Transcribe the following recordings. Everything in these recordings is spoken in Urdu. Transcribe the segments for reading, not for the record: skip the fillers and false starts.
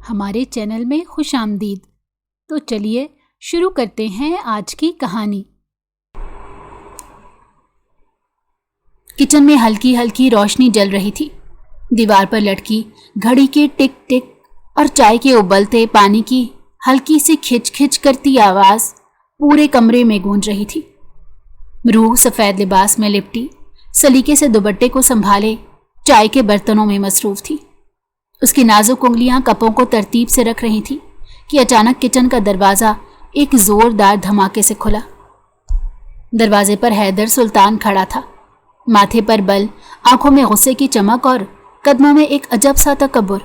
ہمارے چینل میں خوش آمدید۔ تو چلیے شروع کرتے ہیں آج کی کہانی۔ کچن میں ہلکی ہلکی روشنی جل رہی تھی۔ دیوار پر لٹکی گھڑی کے ٹک ٹک اور چائے کے ابلتے پانی کی ہلکی سی کھچ کھچ کرتی آواز پورے کمرے میں گونج رہی تھی۔ روح سفید لباس میں لپٹی سلیقے سے دوپٹے کو سنبھالے چائے کے برتنوں میں مصروف تھی۔ اس کی نازک انگلیاں کپوں کو ترتیب سے رکھ رہی تھی کہ اچانک کچن کا دروازہ ایک زوردار دھماکے سے کھلا۔ دروازے پر حیدر سلطان کھڑا تھا، ماتھے پر بل، آنکھوں میں غصے کی چمک اور قدموں میں ایک عجب سا تکبر۔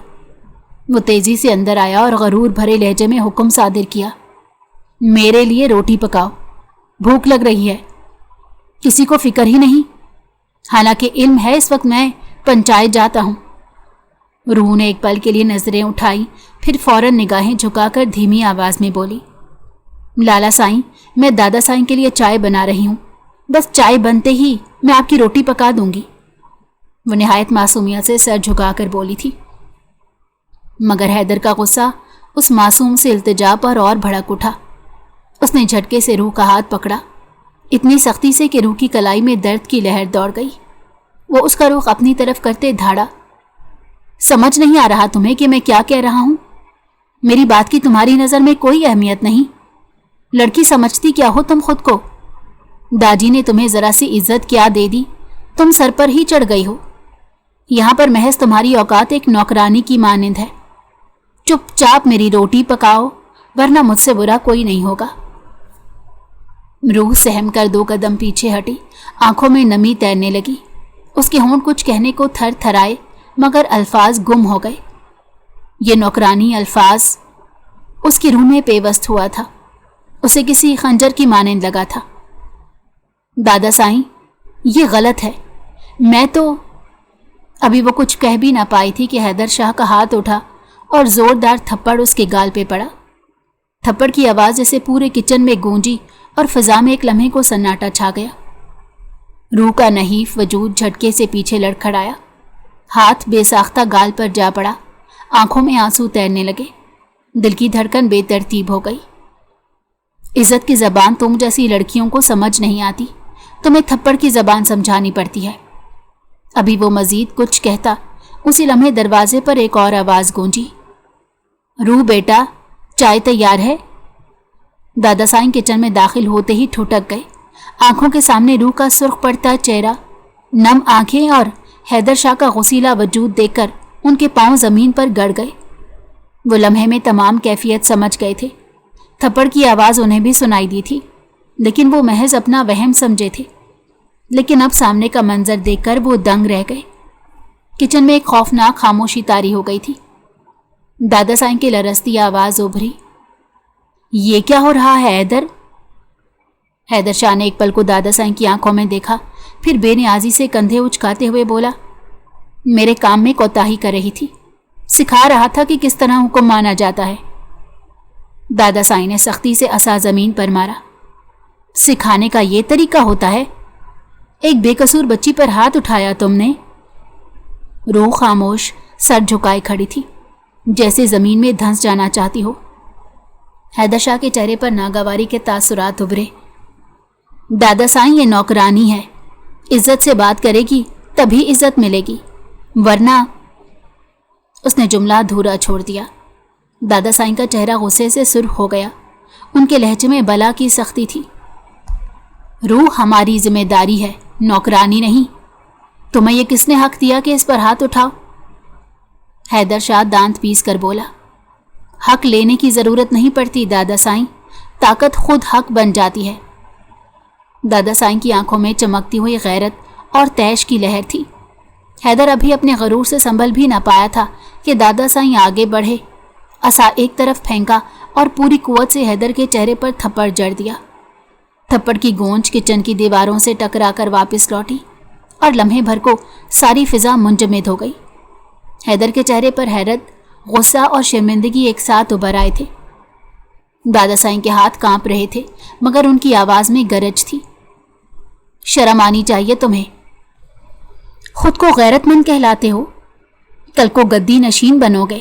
وہ تیزی سے اندر آیا اور غرور بھرے لہجے میں حکم صادر کیا، میرے لیے روٹی پکاؤ، بھوک لگ رہی ہے۔ کسی کو فکر ہی نہیں، حالانکہ علم ہے اس وقت میں پنچایت جاتا ہوں۔ روح نے ایک پل کے لیے نظریں اٹھائی، پھر فوراً نگاہیں جھکا کر دھیمی آواز میں بولی، لالا سائیں، میں دادا سائیں کے لیے چائے بنا رہی ہوں، بس چائے بنتے ہی میں آپ کی روٹی پکا دوں گی۔ وہ نہایت معصومیت سے سر جھکا کر بولی تھی، مگر حیدر کا غصہ اس معصوم سے التجا پر اور بھڑک اٹھا۔ اس نے جھٹکے سے روح کا ہاتھ پکڑا، اتنی سختی سے کہ روح کی کلائی میں درد کی لہر دوڑ گئی۔ وہ اس کا رخ اپنی طرف کرتے دھاڑا، سمجھ نہیں آ رہا تمہیں کہ میں کیا کہہ رہا ہوں؟ میری بات کی تمہاری نظر میں کوئی اہمیت نہیں؟ لڑکی سمجھتی کیا ہو تم خود کو؟ داجی نے تمہیں ذرا سی عزت کیا دے دی، تم سر پر ہی چڑھ گئی ہو۔ یہاں پر محض تمہاری اوقات ایک نوکرانی کی مانند ہے۔ چپ چاپ میری روٹی پکاؤ، ورنہ مجھ سے برا کوئی نہیں ہوگا۔ روح سہم کر 2 قدم پیچھے ہٹی، آنکھوں میں نمی تیرنے لگی۔ اس کے ہونٹ کچھ کہنے کو تھر تھرائے، مگر الفاظ گم ہو گئے۔ یہ نوکرانی الفاظ اس کی روح میں پیوست ہوا تھا، اسے کسی خنجر کی مانند لگا تھا۔ دادا سائیں، یہ غلط ہے، میں تو… ابھی وہ کچھ کہہ بھی نہ پائی تھی کہ حیدر شاہ کا ہاتھ اٹھا اور زوردار تھپڑ اس کے گال پہ پڑا۔ تھپڑ کی آواز جیسے پورے کچن میں گونجی اور فضا میں ایک لمحے کو سناٹا چھا گیا۔ روح کا نحیف وجود جھٹکے سے پیچھے لڑکھڑایا، ہاتھ بے ساختہ گال پر جا پڑا، آنکھوں میں آنسو تیرنے لگے، دل کی دھڑکن بے ترتیب ہو گئی۔ عزت کی زبان تم جیسی لڑکیوں کو سمجھ نہیں آتی، تمہیں تھپڑ کی زبان سمجھانی پڑتی ہے۔ ابھی وہ مزید کچھ کہتا، اسی لمحے دروازے پر ایک اور آواز گونجی، روح بیٹا، چائے تیار ہے؟ دادا سائیں کچن میں داخل ہوتے ہی ٹھٹک گئے۔ آنکھوں کے سامنے روح کا سرخ پڑتا چہرہ، نم آنکھیں اور حیدر شاہ کا غسیلا وجود دیکھ کر ان کے پاؤں زمین پر گڑ گئے۔ وہ لمحے میں تمام کیفیت سمجھ گئے تھے۔ تھپڑ کی آواز انہیں بھی سنائی دی تھی، لیکن وہ محض اپنا وہم سمجھے تھے۔ لیکن اب سامنے کا منظر دیکھ کر وہ دنگ رہ گئے۔ کچن میں ایک خوفناک خاموشی طاری ہو گئی تھی۔ دادا سائیں کی لرزتی آواز ابھری، یہ کیا ہو رہا ہے حیدر؟ حیدر شاہ نے ایک پل کو دادا سائیں کی آنکھوں میں دیکھا، پھر بے نیازی سے کندھے اچکاتے ہوئے بولا، میرے کام میں کوتاہی کر رہی تھی، سکھا رہا تھا کہ کس طرح حکم مانا جاتا ہے۔ دادا سائیں نے سختی سے عصا زمین پر مارا، سکھانے کا یہ طریقہ ہوتا ہے؟ ایک بے قصور بچی پر ہاتھ اٹھایا تم نے؟ روح خاموش سر جھکائے کھڑی تھی، جیسے زمین میں دھنس جانا چاہتی ہو۔ حیدر شاہ کے چہرے پر ناگواری کے تاثرات ابھرے۔ دادا سائیں، یہ نوکرانی ہے، عزت سے بات کرے گی تبھی عزت ملے گی، ورنہ… اس نے جملہ ادھورا چھوڑ دیا۔ دادا سائیں کا چہرہ غصے سے سرخ ہو گیا، ان کے لہجے میں بلا کی سختی تھی۔ روح ہماری ذمہ داری ہے، نوکرانی نہیں۔ تمہیں یہ کس نے حق دیا کہ اس پر ہاتھ اٹھاؤ؟ حیدر شاہ دانت پیس کر بولا، حق لینے کی ضرورت نہیں پڑتی دادا سائیں، طاقت خود حق بن جاتی ہے۔ دادا سائیں کی آنکھوں میں چمکتی ہوئی غیرت اور تیش کی لہر تھی۔ حیدر ابھی اپنے غرور سے سنبھل بھی نہ پایا تھا کہ دادا سائیں آگے بڑھے، عصا ایک طرف پھینکا اور پوری قوت سے حیدر کے چہرے پر تھپڑ جڑ دیا۔ تھپڑ کی گونج کچن کی دیواروں سے ٹکرا کر واپس لوٹی اور لمحے بھر کو ساری فضا منجمد ہو گئی۔ حیدر کے چہرے پر حیرت، غصہ اور شرمندگی ایک ساتھ ابھر آئے تھے۔ دادا سائیں کے ہاتھ کانپ رہے تھے، مگر ان کی آواز میں گرج تھی، شرم آنی چاہیے تمہیں، خود کو غیرت مند کہلاتے ہو، کل کو گدی نشین بنو گے،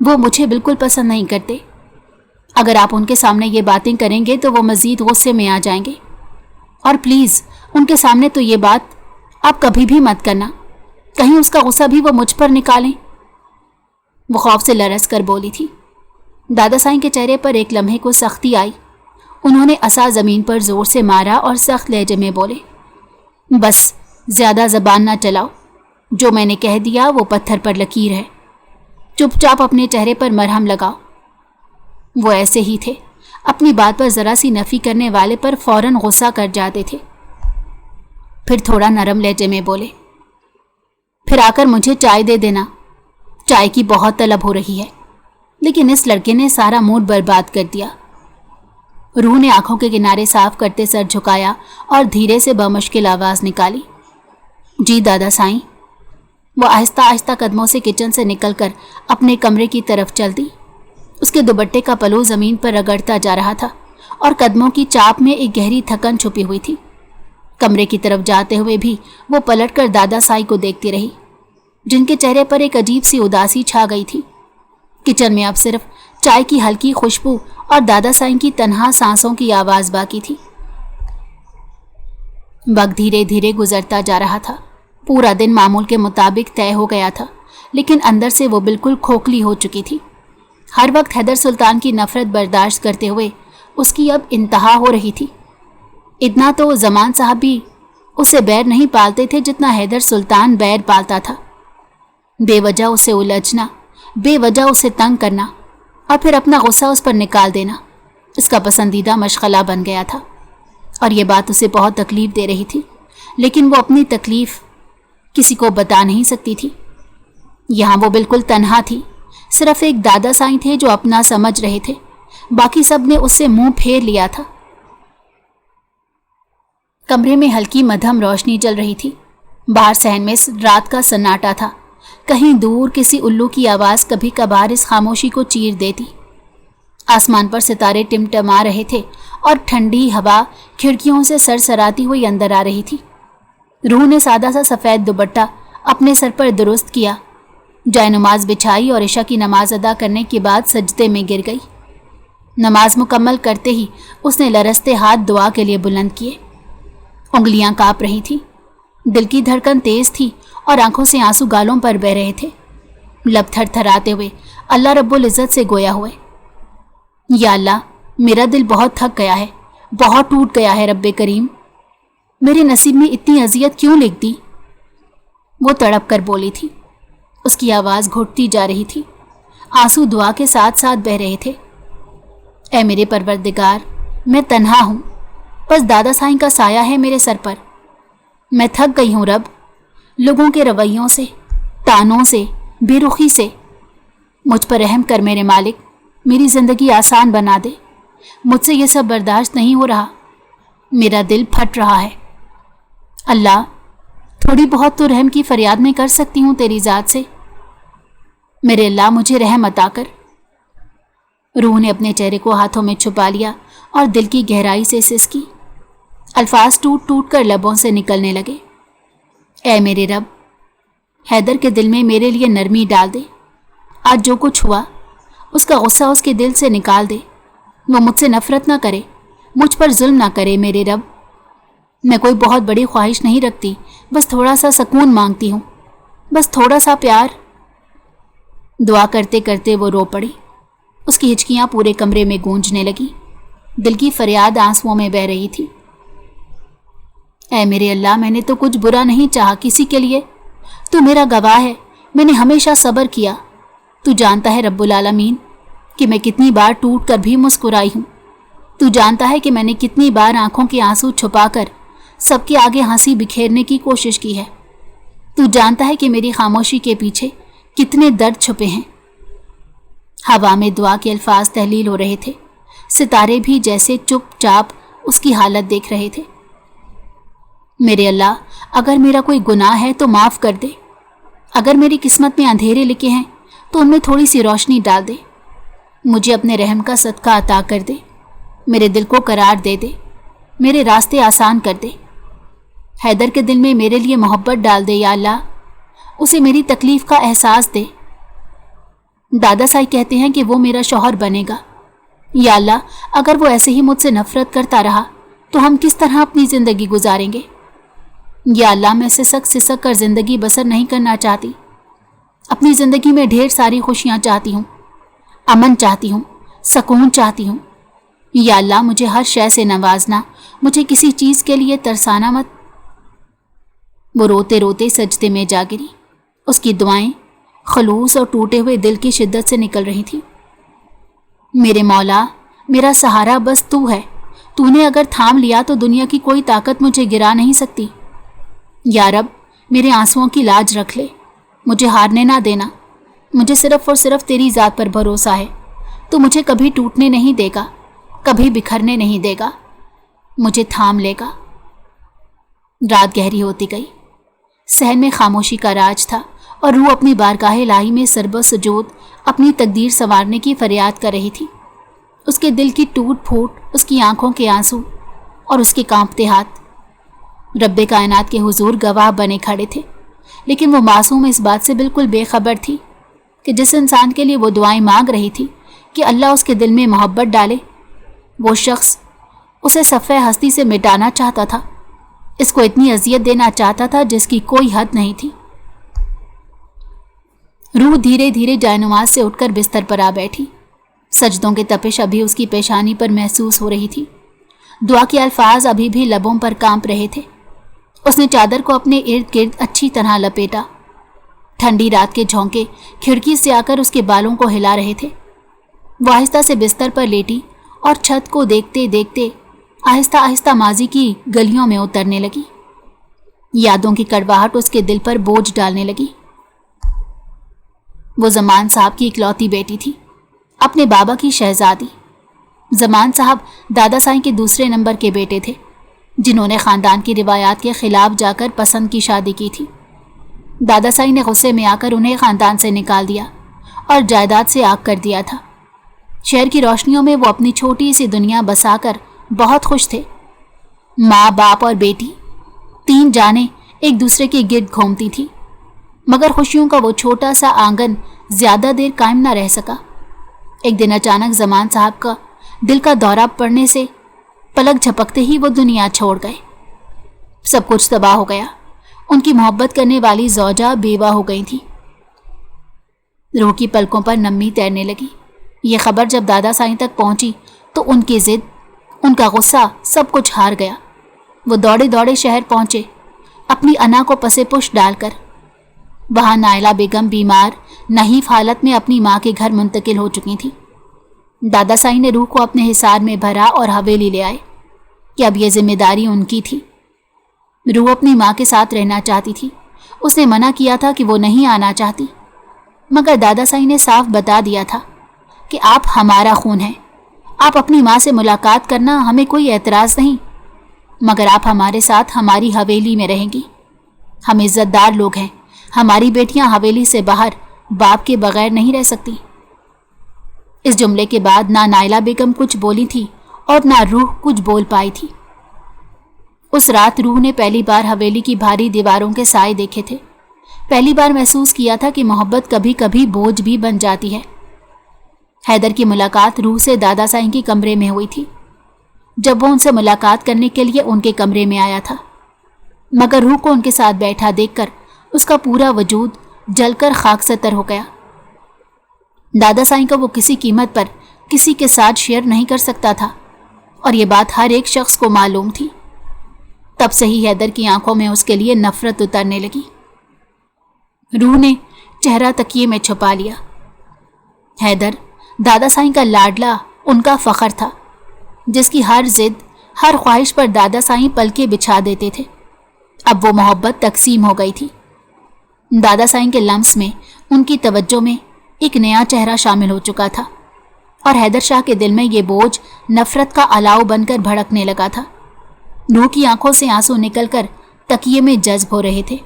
وہ مجھے بالکل پسند نہیں کرتے. اگر آپ ان کے سامنے یہ باتیں کریں گے تو وہ مزید غصے میں آ جائیں گے. اور پلیز ان کے سامنے تو یہ بات آپ کبھی بھی مت کرنا. کہیں اس کا غصہ بھی وہ مجھ پر نکالیں. وہ خوف سے لرز کر بولی تھی. دادا سائیں کے چہرے پر ایک لمحے کو سختی آئی. انہوں نے عصا زمین پر زور سے مارا اور سخت لہجے میں بولے, بس زیادہ زبان نہ چلاؤ. جو میں نے کہہ دیا وہ پتھر پر لکیر ہے. چپ چاپ اپنے چہرے پر مرہم لگاؤ. وہ ایسے ہی تھے, اپنی بات پر ذرا سی نفی کرنے والے پر فوراً غصہ کر جاتے تھے. پھر تھوڑا نرم لہجے میں بولے, پھر آ کر مجھے چائے دے دینا. چائے کی بہت طلب ہو رہی ہے. لیکن اس لڑکے نے سارا موڈ برباد کر دیا. روح نے آنکھوں کے کنارے صاف کرتے سر جھکایا اور دھیرے سے بمشکل آواز نکالی, جی دادا سائیں. وہ آہستہ آہستہ قدموں سے کچن سے نکل کر اپنے کمرے کی طرف چل دی. اس کے دوپٹے کا پلو زمین پر رگڑتا جا رہا تھا اور قدموں کی چاپ میں ایک گہری تھکن چھپی ہوئی تھی. کمرے کی طرف جاتے ہوئے بھی وہ پلٹ کر دادا سائی کو دیکھتی رہی, جن کے چہرے پر ایک عجیب سی اداسی چھا گئی تھی. کچن میں اب صرف چائے کی ہلکی خوشبو اور دادا سائیں کی تنہا سانسوں کی آواز باقی تھی. وقت دھیرے دھیرے گزرتا جا رہا تھا. پورا دن معمول کے مطابق طے ہو گیا تھا, لیکن اندر سے وہ بالکل کھوکھلی ہو چکی تھی. ہر وقت حیدر سلطان کی نفرت برداشت کرتے ہوئے اس کی اب انتہا ہو رہی تھی. اتنا تو زمان صاحب بھی اسے بیر نہیں پالتے تھے جتنا حیدر سلطان بیر پالتا تھا. بے وجہ اسے الجھنا, بے وجہ اسے تنگ کرنا اور پھر اپنا غصہ اس پر نکال دینا اس کا پسندیدہ مشغلہ بن گیا تھا. اور یہ بات اسے بہت تکلیف دے رہی تھی, لیکن وہ اپنی تکلیف کسی کو بتا نہیں سکتی تھی. یہاں وہ بالکل تنہا تھی. صرف ایک دادا سائیں تھے جو اپنا سمجھ رہے تھے, باقی سب نے اس سے منہ پھیر لیا تھا. کمرے میں ہلکی مدھم روشنی جل رہی تھی. باہر صحن میں رات کا سناٹا تھا. کہیں دور کسی الو کی آواز کبھی کبھار اس خاموشی کو چیر دیتی. آسمان پر ستارے ٹمٹما رہے تھے اور ٹھنڈی ہوا کھڑکیوں سے سرسراتی ہوئی اندر آ رہی تھی. روح نے سادہ سا سفید دوپٹہ اپنے سر پر درست کیا, جائے نماز بچھائی اور عشاء کی نماز ادا کرنے کے بعد سجدے میں گر گئی. نماز مکمل کرتے ہی اس نے لرزتے ہاتھ دعا کے لیے بلند کیے. انگلیاں کانپ رہی تھیں, دل کی دھڑکن تیز تھی اور آنکھوں سے آنسو گالوں پر بہ رہے تھے. لب تھر تھراتے ہوئے اللہ رب العزت سے گویا ہوئے, یا اللہ میرا دل بہت تھک گیا ہے, بہت ٹوٹ گیا ہے. رب کریم میرے نصیب میں اتنی اذیت کیوں لکھ دی؟ وہ تڑپ کر بولی تھی. اس کی آواز گھٹتی جا رہی تھی. آنسو دعا کے ساتھ ساتھ بہ رہے تھے. اے میرے پروردگار, میں تنہا ہوں, بس دادا سائیں کا سایہ ہے میرے سر پر. میں تھک گئی ہوں رب, لوگوں کے رویوں سے, تانوں سے, بے رخی سے. مجھ پر رحم کر میرے مالک, میری زندگی آسان بنا دے. مجھ سے یہ سب برداشت نہیں ہو رہا, میرا دل پھٹ رہا ہے. اللہ تھوڑی بہت تو رحم کی فریاد میں کر سکتی ہوں تیری ذات سے. میرے اللہ مجھے رحم عطا کر. روح نے اپنے چہرے کو ہاتھوں میں چھپا لیا اور دل کی گہرائی سے سسکی. الفاظ ٹوٹ ٹوٹ کر لبوں سے نکلنے لگے. اے میرے رب, حیدر کے دل میں میرے لیے نرمی ڈال دے. آج جو کچھ ہوا اس کا غصہ اس کے دل سے نکال دے. وہ مجھ سے نفرت نہ کرے, مجھ پر ظلم نہ کرے میرے رب. میں کوئی بہت بڑی خواہش نہیں رکھتی, بس تھوڑا سا سکون مانگتی ہوں, بس تھوڑا سا پیار. دعا کرتے کرتے وہ رو پڑی. اس کی ہچکیاں پورے کمرے میں گونجنے لگی. دل کی فریاد آنسوؤں میں بہہ رہی تھی. اے میرے اللہ, میں نے تو کچھ برا نہیں چاہا کسی کے لیے. تو میرا گواہ ہے, میں نے ہمیشہ صبر کیا. تو جانتا ہے رب العالمین کہ میں کتنی بار ٹوٹ کر بھی مسکرائی ہوں. تو جانتا ہے کہ میں نے کتنی بار آنکھوں کے آنسو چھپا کر سب کے آگے ہنسی بکھیرنے کی کوشش کی ہے. تو جانتا ہے کہ میری خاموشی کے پیچھے کتنے درد چھپے ہیں. ہوا میں دعا کے الفاظ تحلیل ہو رہے تھے. ستارے بھی جیسے چپ چاپ اس کی حالت دیکھ رہے تھے. میرے اللہ, اگر میرا کوئی گناہ ہے تو معاف کر دے. اگر میری قسمت میں اندھیرے لکھے ہیں تو ان میں تھوڑی سی روشنی ڈال دے. مجھے اپنے رحم کا صدقہ عطا کر دے. میرے دل کو قرار دے دے, میرے راستے آسان کر دے. حیدر کے دل میں میرے لیے محبت ڈال دے. یا اللہ, اسے میری تکلیف کا احساس دے. دادا سائی کہتے ہیں کہ وہ میرا شوہر بنے گا۔ یا اللہ، اگر وہ ایسے ہی مجھ سے نفرت کرتا رہا تو ہم کس طرح اپنی زندگی گزاریں گے؟ یا اللہ، میں سسک کر زندگی بسر نہیں کرنا چاہتی۔ اپنی زندگی میں ڈھیر ساری خوشیاں چاہتی ہوں، امن چاہتی ہوں، سکون چاہتی ہوں۔ یا اللہ، مجھے ہر شے سے نوازنا، مجھے کسی چیز کے لیے ترسانا مت۔ وہ روتے روتے سجدے میں جا گری۔ اس کی دعائیں خلوص اور ٹوٹے ہوئے دل کی شدت سے نکل رہی تھی۔ میرے مولا، میرا سہارا بس تو ہے۔ تو نے اگر تھام لیا تو دنیا کی کوئی طاقت مجھے گرا نہیں سکتی۔ یا رب، میرے آنسوؤں کی لاج رکھ لے، مجھے ہارنے نہ دینا۔ مجھے صرف اور صرف تیری ذات پر بھروسہ ہے۔ تو مجھے کبھی ٹوٹنے نہیں دے گا، کبھی بکھرنے نہیں دے گا، مجھے تھام لے گا۔ رات گہری ہوتی گئی۔ صحن میں خاموشی کا راج تھا اور روح اپنی بارگاہ الہی میں سربت سجود اپنی تقدیر سنوارنے کی فریاد کر رہی تھی۔ اس کے دل کی ٹوٹ پھوٹ، اس کی آنکھوں کے آنسو اور اس کے کانپتے ہاتھ رب کائنات کے حضور گواہ بنے کھڑے تھے۔ لیکن وہ معصوم اس بات سے بالکل بے خبر تھی کہ جس انسان کے لیے وہ دعائیں مانگ رہی تھی کہ اللہ اس کے دل میں محبت ڈالے، وہ شخص اسے صفحہ ہستی سے مٹانا چاہتا تھا، اس کو اتنی اذیت دینا چاہتا تھا جس کی کوئی حد نہیں تھی۔ روح دھیرے دھیرے جائے-نماز سے اٹھ کر بستر پر آ بیٹھی۔ سجدوں کی تپش ابھی اس کی پیشانی پر محسوس ہو رہی تھی۔ دعا کے الفاظ ابھی بھی لبوں پر کانپ رہے تھے۔ اس نے چادر کو اپنے ارد گرد اچھی طرح لپیٹا۔ ٹھنڈی رات کے جھونکے کھڑکی سے آ کر اس کے بالوں کو ہلا رہے تھے۔ وہ آہستہ سے بستر پر لیٹی اور چھت کو دیکھتے دیکھتے آہستہ آہستہ ماضی کی گلیوں میں اترنے لگی۔ یادوں کی کڑواہٹ اس کے دل پر بوجھ ڈالنے لگی۔ وہ زمان صاحب کی اکلوتی بیٹی تھی، اپنے بابا کی شہزادی۔ زمان صاحب دادا سائی کے دوسرے نمبر کے بیٹے تھے، جنہوں نے خاندان کی روایات کے خلاف جا کر پسند کی شادی کی تھی۔ دادا سائی نے غصے میں آ کر انہیں خاندان سے نکال دیا اور جائیداد سے آگ کر دیا تھا۔ شہر کی روشنیوں میں وہ اپنی چھوٹی سی دنیا بسا کر بہت خوش تھے۔ ماں، باپ اور بیٹی، تین جانیں ایک دوسرے کے گرد گھومتی تھی، مگر خوشیوں کا وہ چھوٹا سا آنگن زیادہ دیر قائم نہ رہ سکا۔ ایک دن اچانک زمان صاحب کا دل کا دورہ پڑنے سے پلک جھپکتے ہی وہ دنیا چھوڑ گئے۔ سب کچھ تباہ ہو گیا۔ ان کی محبت کرنے والی زوجہ بیوہ ہو گئی تھی۔ روح کی پلکوں پر نمی تیرنے لگی۔ یہ خبر جب دادا سائی تک پہنچی تو ان کی ضد، ان کا غصہ سب کچھ ہار گیا۔ وہ دوڑے دوڑے شہر پہنچے، اپنی انا کو پسے پش ڈال کر۔ وہاں نائلہ بیگم بیمار نحیف حالت میں اپنی ماں کے گھر منتقل ہو چکی تھی۔ دادا سائی نے روح کو اپنے حصار میں بھرا اور حویلی لے آئے کہ اب یہ ذمہ داری ان کی تھی۔ روح اپنی ماں کے ساتھ رہنا چاہتی تھی۔ اس نے منع کیا تھا کہ وہ نہیں آنا چاہتی، مگر دادا سائی نے صاف بتا دیا تھا کہ آپ ہمارا خون ہیں، آپ اپنی ماں سے ملاقات کرنا، ہمیں کوئی اعتراض نہیں، مگر آپ ہمارے ساتھ ہماری حویلی میں رہیں گی۔ ہم عزت دار لوگ ہیں، ہماری بیٹیاں حویلی سے باہر باپ کے بغیر نہیں رہ سکتی۔ اس جملے کے بعد نہ نائلہ بیگم کچھ بولی تھی اور نہ روح کچھ بول پائی تھی۔ اس رات روح نے پہلی بار حویلی کی بھاری دیواروں کے سائے دیکھے تھے۔ پہلی بار محسوس کیا تھا کہ محبت کبھی کبھی بوجھ بھی بن جاتی ہے۔ حیدر کی ملاقات روح سے دادا سائی کے کمرے میں ہوئی تھی، جب وہ ان سے ملاقات کرنے کے لیے ان کے کمرے میں آیا تھا، مگر روح کو ان کے ساتھ بیٹھا دیکھ کر اس کا پورا وجود جل کر خاک ستر ہو گیا۔ دادا سائی کا وہ کسی قیمت پر کسی کے ساتھ شیئر نہیں کر سکتا تھا، اور یہ بات ہر ایک شخص کو معلوم تھی۔ تب سے ہی حیدر کی آنکھوں میں اس کے لیے نفرت اترنے لگی۔ روح نے چہرہ تکیے میں چھپا لیا۔ حیدر دادا سائی کا لاڈلا، ان کا فخر تھا، جس کی ہر ضد، ہر خواہش پر دادا سائی پلکیں بچھا دیتے تھے۔ اب وہ محبت تقسیم ہو گئی تھی۔ دادا سائی کے لمس میں، ان کی توجہ میں ایک نیا چہرہ شامل ہو چکا تھا، اور حیدر شاہ کے دل میں یہ بوجھ نفرت کا الاؤ بن کر بھڑکنے لگا تھا۔ روح کی آنکھوں سے آنسو نکل کر تکیے میں جذب ہو رہے تھے،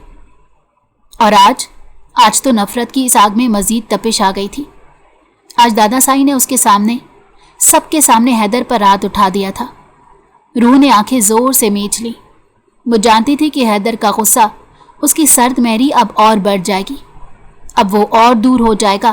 اور آج تو نفرت کی اس آگ میں مزید تپش آ گئی تھی۔ آج دادا سائی نے اس کے سامنے، سب کے سامنے حیدر پر ہاتھ اٹھا دیا تھا۔ روح نے آنکھیں زور سے میچ لی۔ وہ جانتی تھی کہ حیدر کا غصہ، اس کی سرد مہری اب اور بڑھ جائے گی، اب وہ اور دور ہو جائے گا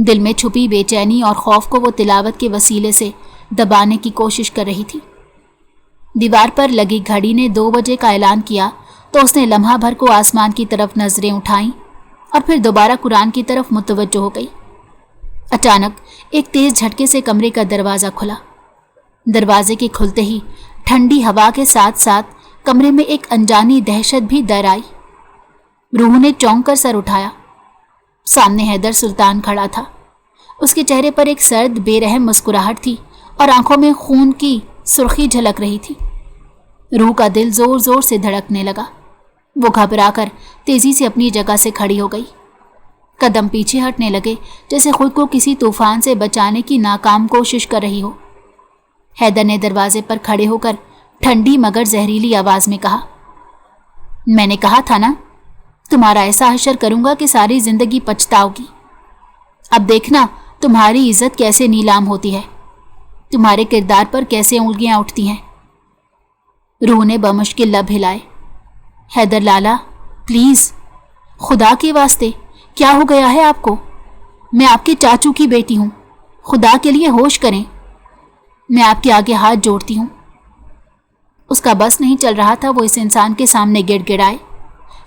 دل میں چھپی بے چینی اور خوف کو وہ تلاوت کے وسیلے سے دبانے کی کوشش کر رہی تھی۔ دیوار پر لگی گھڑی نے 2 بجے کا اعلان کیا تو اس نے لمحہ بھر کو آسمان کی طرف نظریں اٹھائیں اور پھر دوبارہ قرآن کی طرف متوجہ ہو گئی۔ اچانک ایک تیز جھٹکے سے کمرے کا دروازہ کھلا۔ دروازے کے کھلتے ہی ٹھنڈی ہوا کے ساتھ ساتھ کمرے میں ایک انجانی دہشت بھی در آئی۔ روح نے چونک کر سر اٹھایا۔ سامنے حیدر سلطان کھڑا تھا۔ اس کے چہرے پر ایک سرد بے رحم مسکراہٹ تھی اور آنکھوں میں خون کی سرخی جھلک رہی تھی۔ روح کا دل زور زور سے دھڑکنے لگا۔ وہ گھبرا کر تیزی سے اپنی جگہ سے کھڑی ہو گئی۔ قدم پیچھے ہٹنے لگے جیسے خود کو کسی طوفان سے بچانے کی ناکام کوشش کر رہی ہو۔ حیدر نے دروازے پر کھڑے ہو کر ٹھنڈی مگر زہریلی آواز میں کہا، میں نے کہا تھا نا، تمہارا ایسا حشر کروں گا کہ ساری زندگی پچھتاؤ گی۔ اب دیکھنا تمہاری عزت کیسے نیلام ہوتی ہے، تمہارے کردار پر کیسے انگلیاں اٹھتی ہیں۔ روح نے بمشکل لب ہلائے۔ حیدر لالا پلیز، خدا کے واسطے کیا ہو گیا ہے آپ کو؟ میں آپ کے چاچو کی بیٹی ہوں، خدا کے لیے ہوش کریں، میں آپ کے آگے ہاتھ جوڑتی ہوں۔ اس کا بس نہیں چل رہا تھا وہ اس انسان کے سامنے گڑ گڑائے،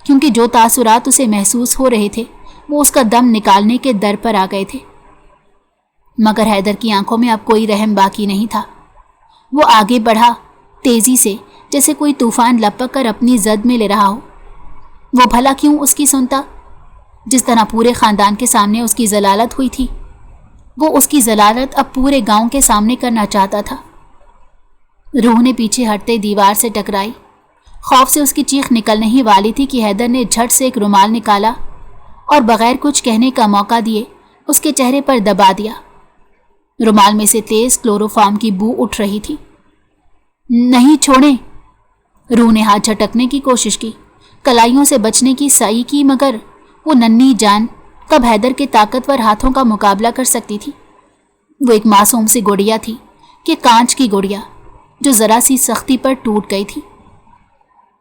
کیونکہ جو تاثرات اسے محسوس ہو رہے تھے وہ اس کا دم نکالنے کے در پر آ گئے تھے۔ مگر حیدر کی آنکھوں میں اب کوئی رحم باقی نہیں تھا۔ وہ آگے بڑھا تیزی سے، جیسے کوئی طوفان لپک کر اپنی زد میں لے رہا ہو۔ وہ بھلا کیوں اس کی سنتا؟ جس طرح پورے خاندان کے سامنے اس کی ضلالت ہوئی تھی، وہ اس کی ضلالت اب پورے گاؤں کے سامنے کرنا چاہتا تھا۔ روح نے پیچھے ہٹتے دیوار سے ٹکرائی۔ خوف سے اس کی چیخ نکلنے ہی والی تھی کہ حیدر نے جھٹ سے ایک رومال نکالا اور بغیر کچھ کہنے کا موقع دیے اس کے چہرے پر دبا دیا۔ رومال میں سے تیز کلوروفارم کی بو اٹھ رہی تھی۔ نہیں چھوڑیں! روح نے ہاتھ جھٹکنے کی کوشش کی، کلائیوں سے بچنے کی سعی کی، مگر وہ ننھی جان کب حیدر کے طاقتور ہاتھوں کا مقابلہ کر سکتی تھی؟ وہ ایک معصوم سی گڑیا تھی کہ کانچ کی گڑیا جو ذرا سی سختی پر ٹوٹ گئی تھی۔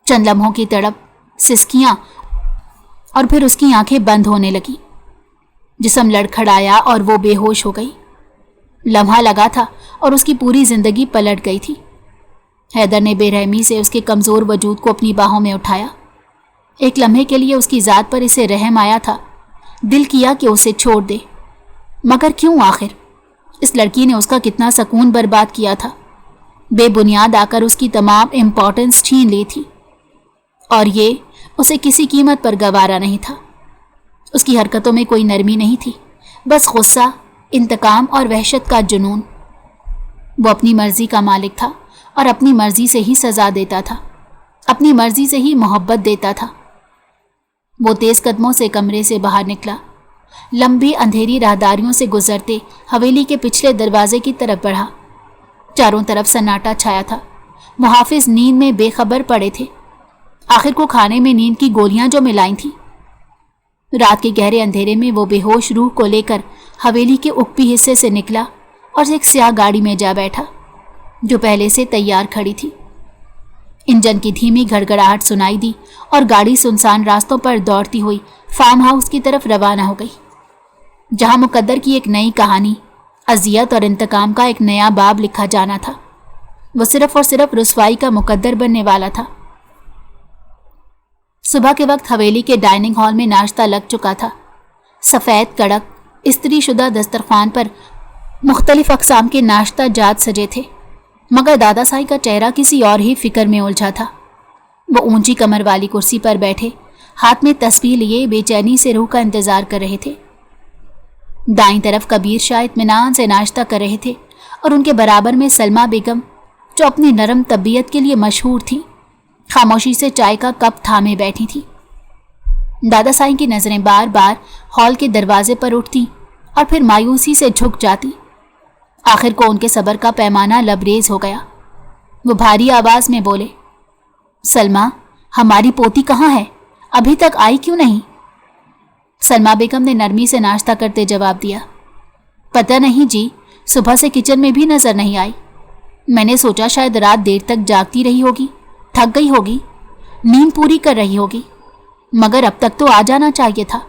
چند لمحوں کی تڑپ، سسکیاں، اور پھر اس کی آنکھیں بند ہونے لگی۔ جسم لڑکھڑایا اور وہ بے ہوش ہو گئی۔ لمحہ لگا تھا اور اس کی پوری زندگی پلٹ گئی تھی۔ حیدر نے بے رحمی سے اس کے کمزور وجود کو اپنی باہوں میں اٹھایا۔ ایک لمحے کے لیے اس کی ذات پر اسے رحم آیا تھا۔ دل کیا کہ اسے چھوڑ دے، مگر کیوں؟ آخر اس لڑکی نے اس کا کتنا سکون برباد کیا تھا، بے بنیاد آ کر اس کی تمام امپورٹنس چھین لی تھی، اور یہ اسے کسی قیمت پر گوارا نہیں تھا۔ اس کی حرکتوں میں کوئی نرمی نہیں تھی، بس غصہ، انتقام اور وحشت کا جنون۔ وہ اپنی مرضی کا مالک تھا اور اپنی مرضی سے ہی سزا دیتا تھا، اپنی مرضی سے ہی محبت دیتا تھا۔ وہ تیز قدموں سے کمرے سے باہر نکلا، لمبی اندھیری راہداریوں سے گزرتے حویلی کے پچھلے دروازے کی طرف بڑھا۔ چاروں طرف سناٹا چھایا تھا۔ محافظ نیند میں بے خبر پڑے تھے۔ آخر کو کھانے میں نیند کی گولیاں جو ملائیں تھیں۔ رات کے گہرے اندھیرے میں وہ بے ہوش روح کو لے کر حویلی کے اوپری حصے سے نکلا اور ایک سیاہ گاڑی میں جا بیٹھا جو پہلے سے تیار کھڑی تھی۔ انجن کی دھیمی گھڑگھڑاہٹ سنائی دی اور گاڑی سنسان راستوں پر دوڑتی ہوئی فارم ہاؤس کی طرف روانہ ہو گئی، جہاں مقدر کی ایک نئی کہانی، اذیت اور انتقام کا ایک نیا باب لکھا جانا تھا۔ وہ صرف اور صرف رسوائی کا مقدر بننے والا تھا۔ صبح کے وقت حویلی کے ڈائننگ ہال میں ناشتہ لگ چکا تھا۔ سفید کڑک استری شدہ دسترخوان پر مختلف اقسام کے ناشتہ جات سجے تھے، مگر دادا سائی کا چہرہ کسی اور ہی فکر میں الجھا تھا۔ وہ اونچی کمر والی کرسی پر بیٹھے ہاتھ میں تسبیح لیے بے چینی سے روح کا انتظار کر رہے تھے۔ دائیں طرف کبیر شاہ اطمینان سے ناشتہ کر رہے تھے اور ان کے برابر میں سلمہ بیگم، جو اپنی نرم طبیعت کے لیے مشہور تھی، خاموشی سے چائے کا کپ تھامے بیٹھی تھی۔ دادا سائی کی نظریں بار بار ہال کے دروازے پر اٹھتی اور پھر مایوسی سے جھک جاتی۔ آخر کو ان کے صبر کا پیمانہ لبریز ہو گیا۔ وہ بھاری آواز میں بولے، سلمہ، ہماری پوتی کہاں ہے؟ ابھی تک آئی کیوں نہیں؟ سلمہ بیگم نے نرمی سے ناشتہ کرتے جواب دیا، پتہ نہیں جی، صبح سے کچن میں بھی نظر نہیں آئی۔ میں نے سوچا شاید رات دیر تک جاگتی رہی ہوگی، تھک گئی ہوگی، نیند پوری کر رہی ہوگی، مگر اب تک تو آ جانا چاہیے تھا۔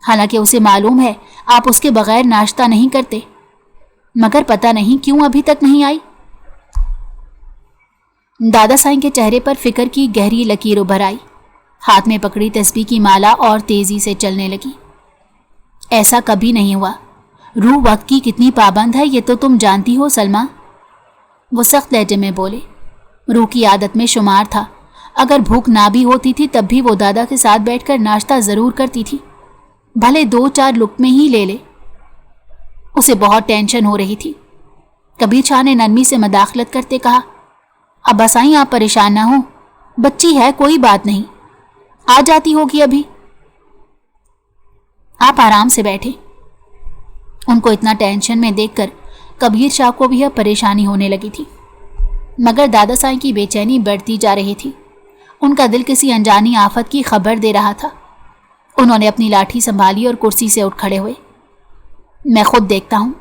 حالانکہ اسے معلوم ہے آپ اس کے بغیر ناشتہ نہیں کرتے، مگر پتہ نہیں کیوں ابھی تک نہیں آئی۔ دادا سائیں کے چہرے پر فکر کی گہری لکیر ابھر آئی، ہاتھ میں پکڑی تسبیح کی مالا اور تیزی سے چلنے لگی۔ ایسا کبھی نہیں ہوا، روح وقت کی کتنی پابند ہے یہ تو تم جانتی ہو سلمہ، وہ سخت لہجے میں بولے۔ روح کی عادت میں شمار تھا، اگر بھوک نہ بھی ہوتی تھی تب بھی وہ دادا کے ساتھ بیٹھ کر ناشتہ ضرور کرتی تھی، بھلے 2-4 لقمے ہی لے لے۔ اسے بہت ٹینشن ہو رہی تھی۔ کبیر شاہ نے نرمی سے مداخلت کرتے کہا، ابا سائیں آپ پریشان نہ ہوں، بچی ہے کوئی بات نہیں، آ جاتی ہوگی ابھی، آپ آرام سے بیٹھے۔ ان کو اتنا ٹینشن میں دیکھ کر کبیر شاہ کو بھی اب پریشانی ہونے لگی تھی، مگر دادا سائیں کی بے چینی بڑھتی جا رہی تھی۔ ان کا دل کسی انجانی آفت کی خبر دے رہا تھا۔ انہوں نے اپنی لاٹھی سنبھالی اور کرسی سے اٹھ کھڑے ہوئے۔ میں خود دیکھتا ہوں۔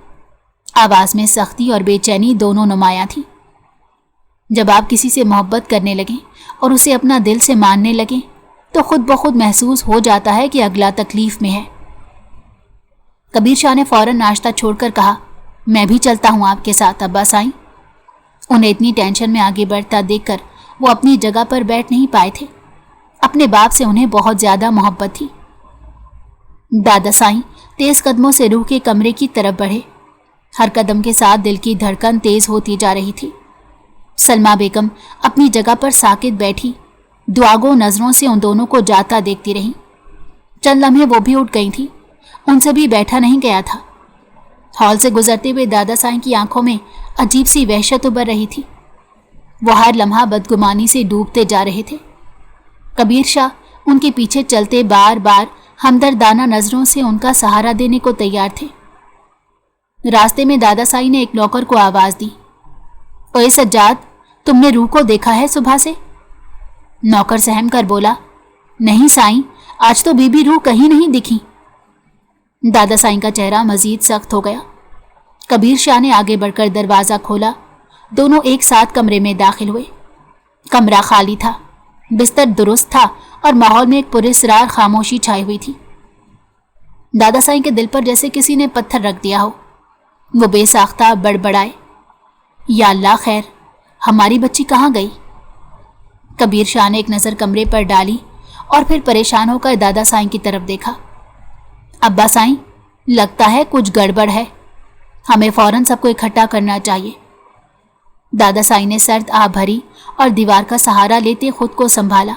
آواز میں سختی اور بے چینی دونوں نمایاں تھی۔ جب آپ کسی سے محبت کرنے لگیں اور اسے اپنا دل سے ماننے لگیں تو خود بخود محسوس ہو جاتا ہے کہ اگلا تکلیف میں ہے۔ کبیر شاہ نے فوراً ناشتہ چھوڑ کر کہا، میں بھی چلتا ہوں آپ کے ساتھ ابا سائیں۔ انہیں اتنی ٹینشن میں آگے بڑھتا دیکھ کر وہ اپنی جگہ پر بیٹھ نہیں پائے تھے۔ اپنے باپ سے انہیں بہت زیادہ محبت تھی۔ دادا سائیں تیز قدموں سے روح کے کمرے کی طرف بڑھے۔ ہر قدم کے ساتھ دل کی دھڑکن تیز ہوتی جا رہی تھی۔ سلمہ بیگم اپنی جگہ پر ساکت بیٹھی دعاگو نظروں سے ان دونوں کو جاتا دیکھتی رہیں۔ چند لمحے وہ بھی اٹھ گئی تھی، ان سے بھی بیٹھا نہیں گیا تھا۔ ہال سے گزرتے ہوئے دادا سائیں کی آنکھوں میں عجیب سی وحشت ابھر رہی تھی۔ وہ ہر لمحہ بدگمانی سے ڈوبتے جا رہے تھے۔ کبیر شاہ ان کے پیچھے چلتے بار بار ہمدردانہ نظروں سے ان کا سہارا دینے کو تیار تھے۔ راستے میں دادا سائیں نے ایک نوکر کو آواز دی، اوے سجاد، تم نے روح کو دیکھا ہے صبح سے؟ نوکر سہم کر بولا، نہیں سائیں، آج تو بی بی روح کہیں نہیں دکھی۔ دادا سائیں کا چہرہ مزید سخت ہو گیا۔ کبیر شاہ نے آگے بڑھ کر دروازہ کھولا۔ دونوں ایک ساتھ کمرے میں داخل ہوئے۔ کمرہ خالی تھا، بستر درست تھا اور ماحول میں ایک پراسرار خاموشی چھائی ہوئی تھی۔ دادا سائیں کے دل پر جیسے کسی نے پتھر رکھ دیا ہو۔ وہ بے ساختہ بڑبڑائے، یا اللہ خیر، ہماری بچی کہاں گئی؟ کبیر شاہ نے ایک نظر کمرے پر ڈالی اور پھر پریشان ہو کر دادا سائیں کی طرف دیکھا۔ ابا سائیں، لگتا ہے کچھ گڑبڑ ہے، ہمیں فوراً سب کو اکٹھا کرنا چاہیے۔ دادا سائیں نے سرد آہ بھری اور دیوار کا سہارا لیتے خود کو سنبھالا۔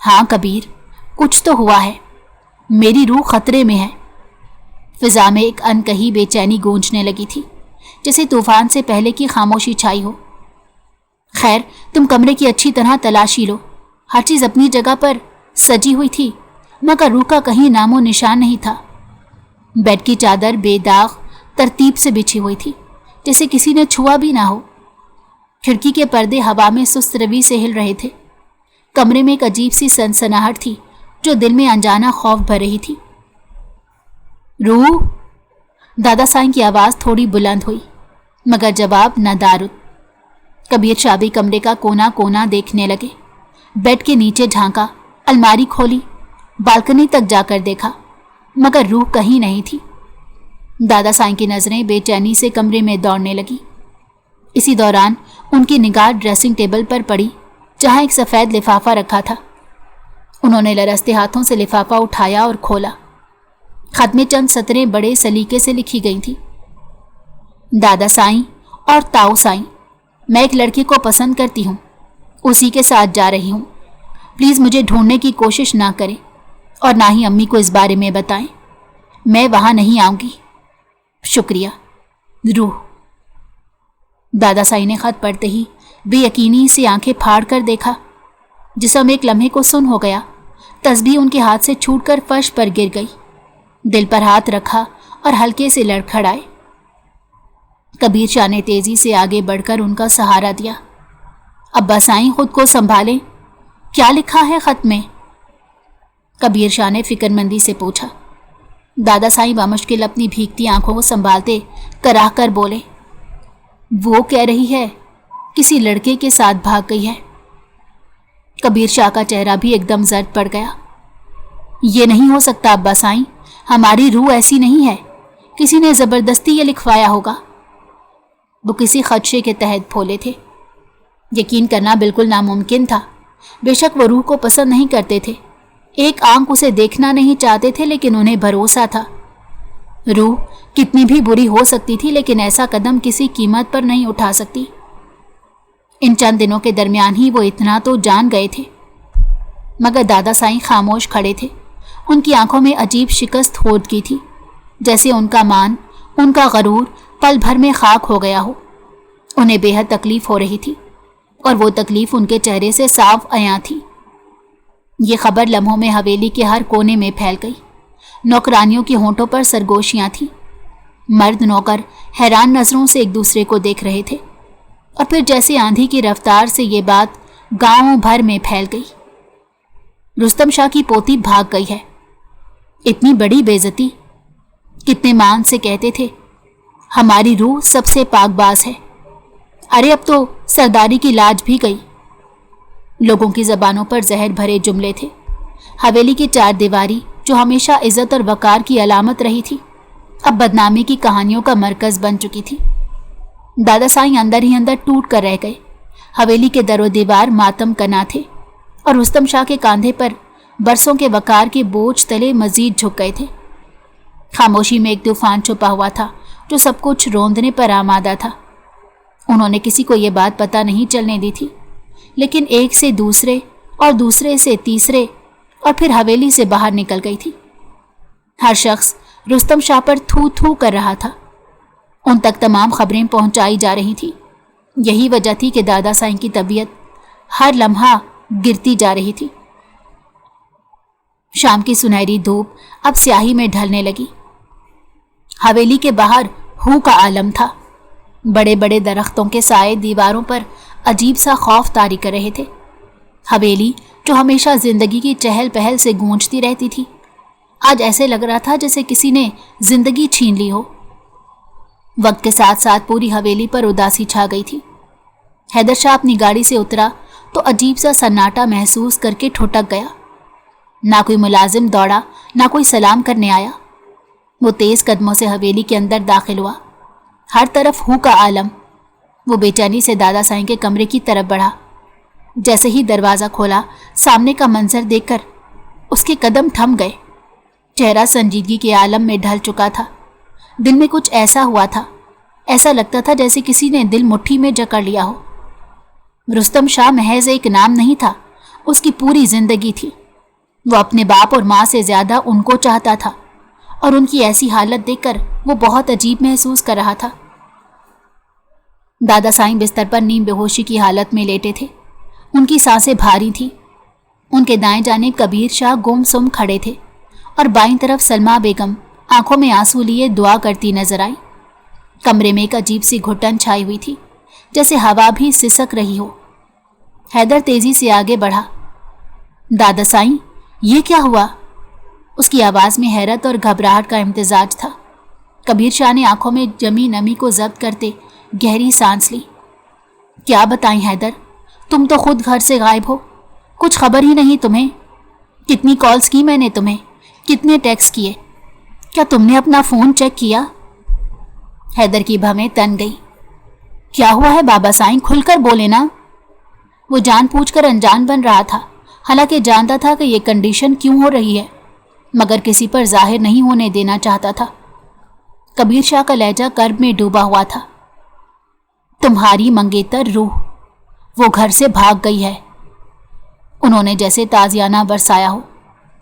ہاں کبیر، کچھ تو ہوا ہے، میری روح خطرے میں ہے۔ فضا میں ایک انکہی بے چینی گونجنے لگی تھی، جیسے طوفان سے پہلے کی خاموشی چھائی ہو۔ خیر، تم کمرے کی اچھی طرح تلاشی لو، ہر چیز اپنی جگہ پر سجی ہوئی تھی، مگر روح کا کہیں نام و نشان نہیں تھا۔ بیڈ کی چادر بے داغ ترتیب سے بچھی ہوئی تھی، جیسے کسی نے چھوا بھی نہ ہو۔ کھڑکی کے پردے ہوا میں سست روی سے ہل رہے تھے۔ کمرے میں ایک عجیب سی سنسناہٹ تھی جو دل میں انجانا خوف بھر رہی تھی۔ روح، دادا سائیں کی آواز تھوڑی بلند ہوئی، مگر جواب نہ دارد۔ کبیر شاہ بھی کمرے کا کونا کونا دیکھنے لگے۔ بیڈ کے نیچے جھانکا، الماری کھولی، بالکنی تک جا کر دیکھا، مگر روح کہیں نہیں تھی۔ دادا سائیں کی نظریں بے چینی سے کمرے میں دوڑنے لگی۔ اسی دوران ان کی نگاہ ڈریسنگ ٹیبل پر پڑی جہاں ایک سفید لفافہ رکھا تھا۔ انہوں نے لرزتے ہاتھوں سے لفافہ اٹھایا اور کھولا۔ خط میں چند سطریں بڑے سلیقے سے لکھی گئی تھیں۔ دادا سائیں اور تاؤ سائیں، میں ایک لڑکی کو پسند کرتی ہوں، اسی کے ساتھ جا رہی ہوں۔ پلیز مجھے ڈھونڈنے کی کوشش نہ کریں اور نہ ہی امی کو اس بارے میں بتائیں۔ میں وہاں نہیں آؤں گی۔ شکریہ، روح۔ دادا سائیں نے خط پڑھتے ہی بے یقینی سے آنکھیں پھاڑ کر دیکھا۔ جسم ایک لمحے کو سن ہو گیا۔ تسبیح ان کے ہاتھ سے چھوٹ کر فرش پر گر گئی۔ دل پر ہاتھ رکھا اور ہلکے سے لڑکھڑائے۔ کبیر شاہ نے تیزی سے آگے بڑھ کر ان کا سہارا دیا۔ ابا سائیں، خود کو سنبھالیں، کیا لکھا ہے خط میں؟ کبیر شاہ نے فکر مندی سے پوچھا۔ دادا سائیں بامشکل اپنی بھیگتی آنکھوں کو سنبھالتے کراہ کر بولے، وہ کہہ رہی ہے کسی لڑکے کے ساتھ بھاگ گئی ہے۔ کبیر شاہ کا چہرہ بھی ایک دم زرد پڑ گیا۔ یہ نہیں ہو سکتا ابا سائیں، ہماری روح ایسی نہیں ہے، کسی نے زبردستی یہ لکھوایا ہوگا۔ وہ کسی خدشے کے تحت پھولے تھے۔ یقین کرنا بالکل ناممکن تھا۔ بے شک وہ روح کو پسند نہیں کرتے تھے، ایک آنکھ اسے دیکھنا نہیں چاہتے تھے، لیکن انہیں بھروسہ تھا۔ روح کتنی بھی بری ہو سکتی تھی، لیکن ایسا قدم کسی قیمت پر نہیں اٹھا سکتی۔ ان چند دنوں کے درمیان ہی وہ اتنا تو جان گئے تھے۔ مگر دادا سائیں خاموش کھڑے تھے۔ ان کی آنکھوں میں عجیب شکست ہو گئی تھی، جیسے ان کا مان، ان کا غرور پل بھر میں خاک ہو گیا ہو۔ انہیں بے حد تکلیف ہو رہی تھی، اور وہ تکلیف ان کے چہرے سے صاف عیاں تھی۔ یہ خبر لمحوں میں حویلی کے ہر کونے میں پھیل گئی۔ نوکرانیوں کی ہونٹوں پر سرگوشیاں تھیں۔ مرد نوکر حیران نظروں سے ایک دوسرے کو دیکھ رہے تھے، اور پھر جیسے آندھی کی رفتار سے یہ بات گاؤں بھر میں پھیل گئی۔ رستم شاہ کی پوتی بھاگ گئی ہے۔ اتنی بڑی بے عزتی! کتنے مان سے کہتے تھے ہماری روح سب سے پاک باز ہے، ارے اب تو سرداری کی لاج بھی گئی۔ لوگوں کی زبانوں پر زہر بھرے جملے تھے۔ حویلی کی چار دیواری جو ہمیشہ عزت اور وقار کی علامت رہی تھی، اب بدنامی کی کہانیوں کا مرکز بن چکی تھی۔ دادا سائیں اندر ہی اندر ٹوٹ کر رہ گئے۔ حویلی کے در و دیوار ماتم کنا تھے، اور رستم شاہ کے کاندھے پر برسوں کے وقار کے بوجھ تلے مزید جھک گئے تھے۔ خاموشی میں ایک طوفان چھپا ہوا تھا جو سب کچھ روندنے پر آمادہ تھا۔ انہوں نے کسی کو یہ بات پتہ نہیں چلنے دی تھی، لیکن ایک سے دوسرے اور دوسرے سے تیسرے اور پھر حویلی سے باہر نکل گئی تھی۔ ہر شخص رستم شاہ پر تھو تھو کر رہا تھا۔ ان تک تمام خبریں پہنچائی جا رہی تھی۔ یہی وجہ تھی کہ دادا سائیں کی طبیعت ہر لمحہ گرتی جا رہی تھی۔ شام کی سنہری دھوپ اب سیاہی میں ڈھلنے لگی۔ حویلی کے باہر ہو کا عالم تھا۔ بڑے بڑے درختوں کے سائے دیواروں پر عجیب سا خوف طاری کر رہے تھے۔ حویلی جو ہمیشہ زندگی کی چہل پہل سے گونجتی رہتی تھی، آج ایسے لگ رہا تھا جیسے کسی نے زندگی چھین لی ہو۔ وقت کے ساتھ ساتھ پوری حویلی پر اداسی چھا گئی تھی۔ حیدر شاہ اپنی گاڑی سے اترا تو عجیب سا سناٹا محسوس کر کے ٹھٹک گیا۔ نہ کوئی ملازم دوڑا، نہ کوئی سلام کرنے آیا۔ وہ تیز قدموں سے حویلی کے اندر داخل ہوا۔ ہر طرف ہو کا عالم۔ وہ بے چینی سے دادا سائیں کے کمرے کی طرف بڑھا۔ جیسے ہی دروازہ کھولا، سامنے کا منظر دیکھ کر اس کے قدم تھم گئے۔ چہرہ سنجیدگی کے عالم میں ڈھل چکا تھا۔ دل میں کچھ ایسا ہوا تھا، ایسا لگتا تھا جیسے کسی نے دل مٹھی میں جکڑ لیا ہو۔ رستم شاہ محض ایک نام نہیں تھا، اس کی پوری زندگی تھی۔ وہ اپنے باپ اور ماں سے زیادہ ان کو چاہتا تھا، اور ان کی ایسی حالت دیکھ کر وہ بہت عجیب محسوس کر رہا تھا۔ دادا سائیں بستر پر نیم بے ہوشی کی حالت میں لیٹے تھے۔ ان کی سانسیں بھاری تھیں۔ ان کے دائیں جانب کبیر شاہ گم سم کھڑے تھے، اور بائیں طرف سلمہ بیگم آنکھوں میں آنسو لیے دعا کرتی نظر آئی۔ کمرے میں ایک عجیب سی گھٹن چھائی ہوئی تھی، جیسے ہوا بھی سسک رہی ہو۔ حیدر تیزی سے آگے بڑھا۔ دادا سائیں، یہ کیا ہوا؟ اس کی آواز میں حیرت اور گھبراہٹ کا امتزاج تھا۔ کبیر شاہ نے آنکھوں میں جمی نمی کو ضبط کرتے گہری سانس لی۔ کیا بتائیں حیدر، تم تو خود گھر سے غائب ہو، کچھ خبر ہی نہیں تمہیں۔ کتنی کالز کی میں نے تمہیں، کتنے ٹیکس کیے، کیا تم نے اپنا فون چیک کیا؟ حیدر کی بھویں تن گئی۔ کیا ہوا ہے بابا سائیں، کھل کر بولے نا۔ وہ جان پوچھ کر انجان بن رہا تھا، حالانکہ جانتا تھا کہ یہ کنڈیشن کیوں ہو رہی ہے، مگر کسی پر ظاہر نہیں ہونے دینا چاہتا تھا۔ کبیر شاہ کا لہجہ کرب میں ڈوبا ہوا تھا۔ تمہاری منگیتر روح، وہ گھر سے بھاگ گئی ہے۔ انہوں نے جیسے تازیانہ برسایا ہو،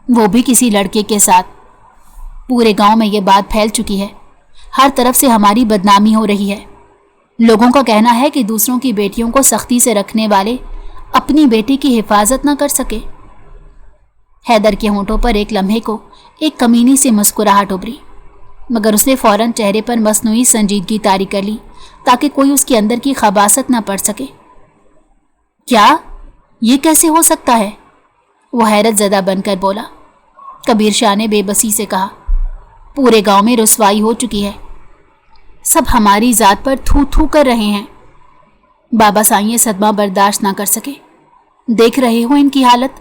وہ بھی کسی لڑکے کے ساتھ۔ پورے گاؤں میں یہ بات پھیل چکی ہے، ہر طرف سے ہماری بدنامی ہو رہی ہے۔ لوگوں کا کہنا ہے کہ دوسروں کی بیٹیوں کو سختی سے رکھنے والے اپنی بیٹی کی حفاظت نہ کر سکے۔ حیدر کے ہونٹوں پر ایک لمحے کو ایک کمینی سے مسکراہٹ ابھری، مگر اس نے فوراً چہرے پر مصنوعی سنجیدگی طاری کر لی تاکہ کوئی اس کے اندر کی خباثت نہ پڑ سکے۔ کیا؟ یہ کیسے ہو سکتا ہے؟ وہ حیرت زدہ بن کر بولا۔ کبیر شاہ نے بے بسی سے کہا، پورے گاؤں میں رسوائی ہو چکی ہے، سب ہماری ذات پر تھو تھو کر رہے ہیں۔ بابا سائیں یہ صدمہ برداشت نہ کر سکے۔ دیکھ رہے ہو ان کی حالت۔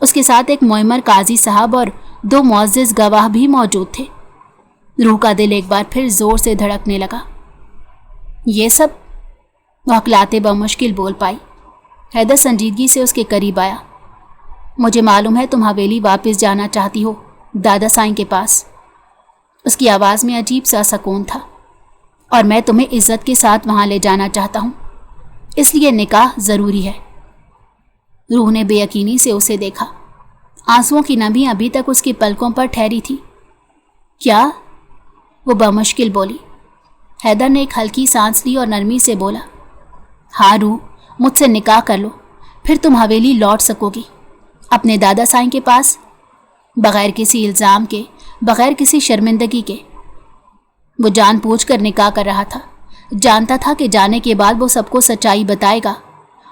اس کے ساتھ ایک معمر قاضی صاحب اور 2 معزز گواہ بھی موجود تھے۔ روح کا دل ایک بار پھر زور سے دھڑکنے لگا۔ یہ سب؟ وہ ہکلاتے بمشکل بول پائی۔ حیدر سنجیدگی سے اس کے قریب آیا۔ مجھے معلوم ہے تم حویلی واپس جانا چاہتی ہو، دادا سائیں کے پاس۔ اس کی آواز میں عجیب سا سکون تھا۔ اور میں تمہیں عزت کے ساتھ وہاں لے جانا چاہتا ہوں، اس لیے نکاح ضروری ہے۔ روح نے بے یقینی سے اسے دیکھا۔ آنسوؤں کی نمی ابھی تک اس کی پلکوں پر ٹھہری تھی۔ کیا؟ وہ بمشکل بولی۔ حیدر نے ایک ہلکی سانس لی اور نرمی سے بولا، ہاں روح، مجھ سے نکاح کر لو، پھر تم حویلی لوٹ سکو گی، اپنے دادا سائیں کے پاس، بغیر کسی الزام کے، بغیر کسی شرمندگی کے۔ وہ جان بوجھ کر نکاح کر رہا تھا، جانتا تھا کہ جانے کے بعد وہ سب کو سچائی بتائے گا،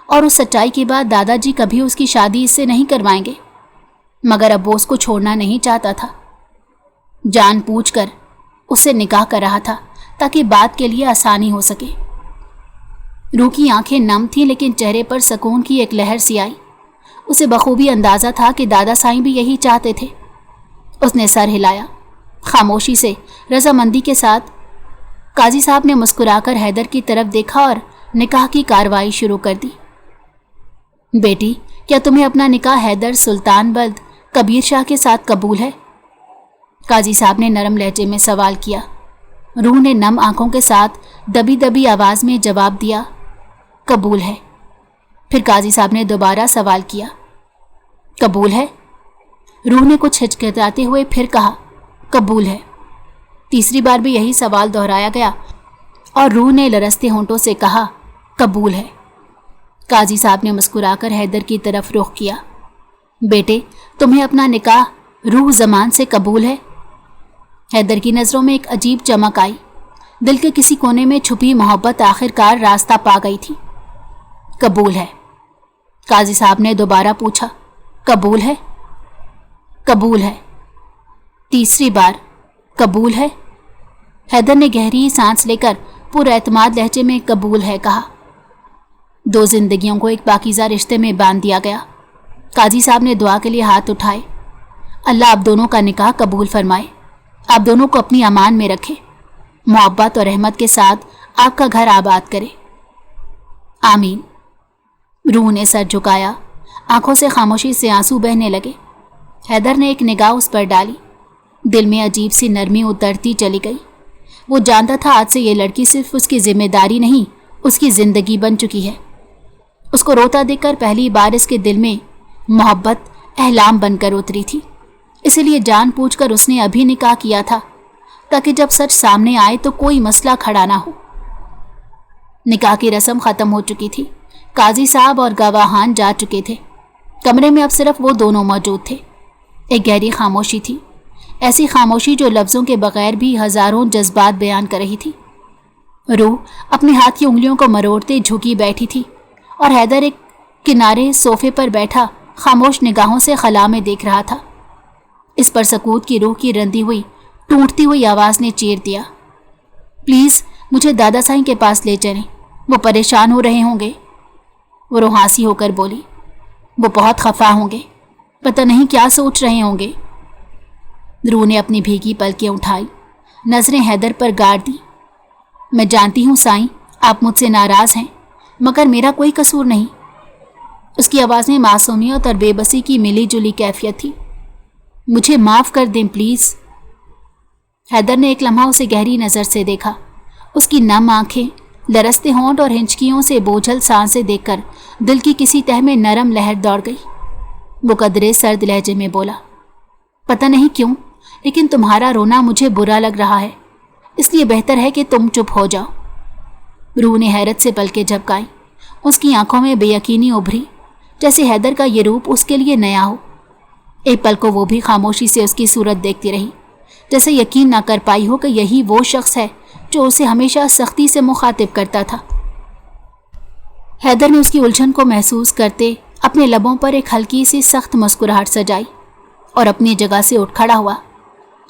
اور اس سچائی کے بعد دادا جی کبھی اس کی شادی اس سے نہیں کروائیں گے، مگر اب وہ اس کو چھوڑنا نہیں چاہتا تھا۔ جان بوجھ کر اس سے نکاح کر رہا تھا تاکہ بات کے لیے آسانی ہو سکے۔ روح کی آنکھیں نم تھیں لیکن چہرے پر سکون کی ایک لہر سی آئی۔ اسے بخوبی اندازہ تھا کہ دادا سائیں بھی یہی چاہتے تھے۔ اس نے سر ہلایا، خاموشی سے، رضامندی کے ساتھ۔ قاضی صاحب نے مسکرا کر حیدر کی طرف دیکھا اور نکاح کی کارروائی شروع کر دی۔ بیٹی، کیا تمہیں اپنا نکاح حیدر سلطان بلد کبیر شاہ کے ساتھ قبول ہے؟ قاضی صاحب نے نرم لہجے میں سوال کیا۔ روح نے نم آنکھوں کے ساتھ دبی دبی آواز میں جواب دیا، قبول ہے۔ پھر قاضی صاحب نے دوبارہ سوال کیا، قبول ہے؟ روح نے کچھ ہچکچاتے ہوئے پھر کہا، قبول ہے۔ تیسری بار بھی یہی سوال دہرایا گیا اور روح نے لرزتے ہونٹوں سے کہا، قبول ہے۔ قاضی صاحب نے مسکرا کر حیدر کی طرف رخ کیا۔ بیٹے، تمہیں اپنا نکاح روح زمان سے قبول ہے؟ حیدر کی نظروں میں ایک عجیب چمک آئی۔ دل کے کسی کونے میں چھپی محبت آخرکار راستہ پا گئی تھی۔ قبول ہے۔ قاضی صاحب نے دوبارہ پوچھا، قبول ہے؟ قبول ہے۔ تیسری بار، قبول ہے؟ حیدر نے گہری سانس لے کر پر اعتماد لہجے میں قبول ہے کہا۔ 2 زندگیوں کو ایک پاکیزہ رشتے میں باندھ دیا گیا۔ قاضی صاحب نے دعا کے لیے ہاتھ اٹھائے۔ اللہ آپ دونوں کا نکاح قبول فرمائے، آپ دونوں کو اپنی امان میں رکھے، محبت اور رحمت کے ساتھ آپ کا گھر آباد کرے، آمین۔ روح نے سر جھکایا، آنکھوں سے خاموشی سے آنسو بہنے لگے۔ حیدر نے ایک نگاہ اس پر ڈالی، دل میں عجیب سی نرمی اترتی چلی گئی۔ وہ جانتا تھا آج سے یہ لڑکی صرف اس کی ذمہ داری نہیں، اس کی زندگی بن چکی ہے۔ اس کو روتا دیکھ کر پہلی بار اس کے دل میں محبت احلام بن کر اتری تھی۔ اسی لیے جان بوجھ کر اس نے ابھی نکاح کیا تھا، تاکہ جب سچ سامنے آئے تو کوئی مسئلہ کھڑا نہ ہو۔ نکاح کی رسم ختم ہو چکی تھی، قاضی صاحب اور گواہان جا چکے تھے۔ کمرے میں اب صرف وہ دونوں موجود تھے۔ ایک گہری خاموشی تھی، ایسی خاموشی جو لفظوں کے بغیر بھی ہزاروں جذبات بیان کر رہی تھی۔ روح اپنے ہاتھ کی انگلیوں کو مروڑتے جھکی بیٹھی تھی اور حیدر ایک کنارے صوفے پر بیٹھا خاموش نگاہوں سے خلا میں دیکھ رہا تھا۔ اس پر سکوت کی روح کی رندی ہوئی ٹوٹتی ہوئی آواز نے چیر دیا، پلیز مجھے دادا سائیں کے پاس لے چلیں، وہ پریشان ہو رہے ہوں گے۔ وہ روحانسی ہو کر بولی، وہ بہت خفا ہوں گے، پتہ نہیں کیا سوچ رہے ہوں گے۔ روح نے اپنی بھیگی پلکیں اٹھائی، نظریں حیدر پر گاڑ دی۔ میں جانتی ہوں سائیں، آپ مجھ سے ناراض ہیں، مگر میرا کوئی قصور نہیں۔ اس کی آواز میں معصومیت اور بے بسی کی ملی جلی کیفیت تھی۔ مجھے معاف کر دیں پلیز۔ حیدر نے ایک لمحہ اسے گہری نظر سے دیکھا۔ اس کی نم آنکھیں، لرزتے ہونٹ اور ہنچکیوں سے بوجھل سانسیں دیکھ کر دل کی کسی تہہ میں نرم لہر دوڑ گئی۔ وہ قدرے سرد لہجے میں بولا، پتہ نہیں کیوں لیکن تمہارا رونا مجھے برا لگ رہا ہے، اس لیے بہتر ہے کہ تم چپ ہو جاؤ۔ روح نے حیرت سے پلکیں جھپکائیں، اس کی آنکھوں میں بے یقینی ابھری، جیسے حیدر کا یہ روپ اس کے لیے نیا ہو۔ ایک پل کو وہ بھی خاموشی سے اس کی صورت دیکھتی رہی، جیسے یقین نہ کر پائی ہو کہ یہی وہ شخص ہے جو اسے ہمیشہ سختی سے مخاطب کرتا تھا۔ حیدر نے اس کی الجھن کو محسوس کرتے اپنے لبوں پر ایک ہلکی سی سخت مسکراہٹ سجائی اور اپنی جگہ سے اٹھ کھڑا ہوا۔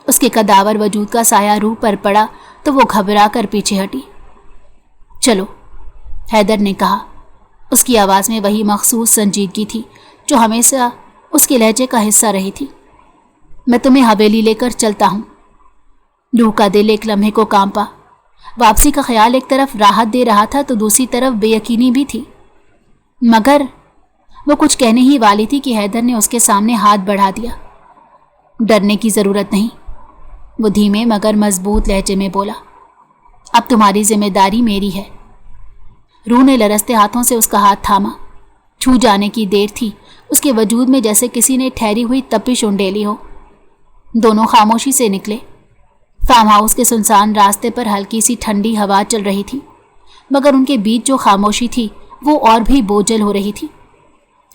اس کے قداور وجود کا سایہ روح پر پڑا تو وہ گھبرا کر پیچھے ہٹی۔ چلو، حیدر نے کہا۔ اس کی آواز میں وہی مخصوص سنجیدگی تھی جو ہمیشہ اس کے لہجے کا حصہ رہی تھی۔ میں تمہیں حویلی لے کر چلتا ہوں۔ روح کا دل ایک لمحے کو کانپا۔ واپسی کا خیال ایک طرف راحت دے رہا تھا تو دوسری طرف بے یقینی بھی تھی۔ مگر وہ کچھ کہنے ہی والی تھی کہ حیدر نے اس کے سامنے ہاتھ بڑھا دیا۔ ڈرنے کی ضرورت نہیں، وہ دھیمے مگر مضبوط لہجے میں بولا۔ اب تمہاری ذمہ داری میری ہے۔ روح نے لرزتے ہاتھوں سے اس کا ہاتھ تھاما۔ چھو جانے کی دیر تھی، اس کے وجود میں جیسے کسی نے ٹھہری ہوئی تپش انڈیلی ہو۔ دونوں خاموشی سے نکلے۔ فارم ہاؤس کے سنسان راستے پر ہلکی سی ٹھنڈی ہوا چل رہی تھی، مگر ان کے بیچ جو خاموشی تھی وہ اور بھی بوجھل ہو رہی تھی۔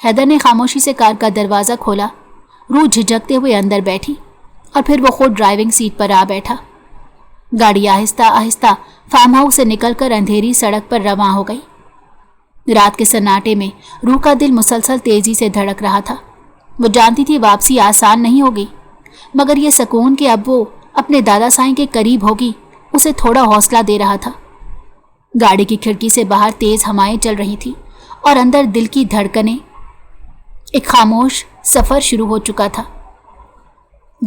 حیدر نے خاموشی سے کار کا دروازہ کھولا۔ روح جھجکتے ہوئے اندر بیٹھی اور پھر وہ خود ڈرائیونگ سیٹ پر آ بیٹھا۔ گاڑی آہستہ آہستہ فارم ہاؤس سے نکل کر اندھیری سڑک پر رواں ہو گئی۔ رات کے سناٹے میں روح کا دل مسلسل تیزی سے دھڑک رہا تھا۔ وہ جانتی تھی واپسی آسان نہیں ہوگی، مگر یہ سکون کہ اب وہ اپنے دادا سائیں کے قریب ہوگی اسے تھوڑا حوصلہ دے رہا تھا۔ گاڑی کی کھڑکی سے باہر تیز ہوائیں چل رہی تھی اور اندر دل کی دھڑکنیں۔ ایک خاموش سفر شروع ہو چکا تھا۔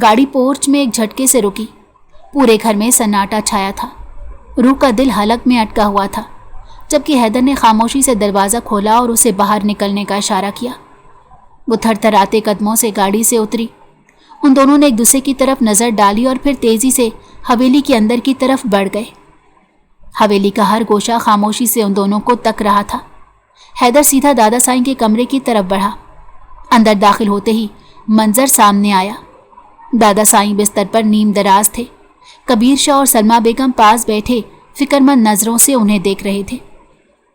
گاڑی پورچ میں ایک جھٹکے سے رکی۔ پورے گھر میں سناٹا چھایا تھا۔ روح کا دل حلق میں اٹکا ہوا تھا، جبکہ حیدر نے خاموشی سے دروازہ کھولا اور اسے باہر نکلنے کا اشارہ کیا۔ وہ تھر تھراتے قدموں سے گاڑی سے اتری۔ ان دونوں نے ایک دوسرے کی طرف نظر ڈالی اور پھر تیزی سے حویلی کے اندر کی طرف بڑھ گئے۔ حویلی کا ہر گوشہ خاموشی سے ان دونوں کو تک رہا تھا۔ حیدر سیدھا دادا سائیں کے کمرے کی طرف بڑھا۔ اندر داخل ہوتے ہی منظر سامنے آیا۔ دادا سائیں بستر پر نیم دراز تھے۔ کبیر شاہ اور سلمہ بیگم پاس بیٹھے فکر مند نظروں سے انہیں دیکھ رہے تھے۔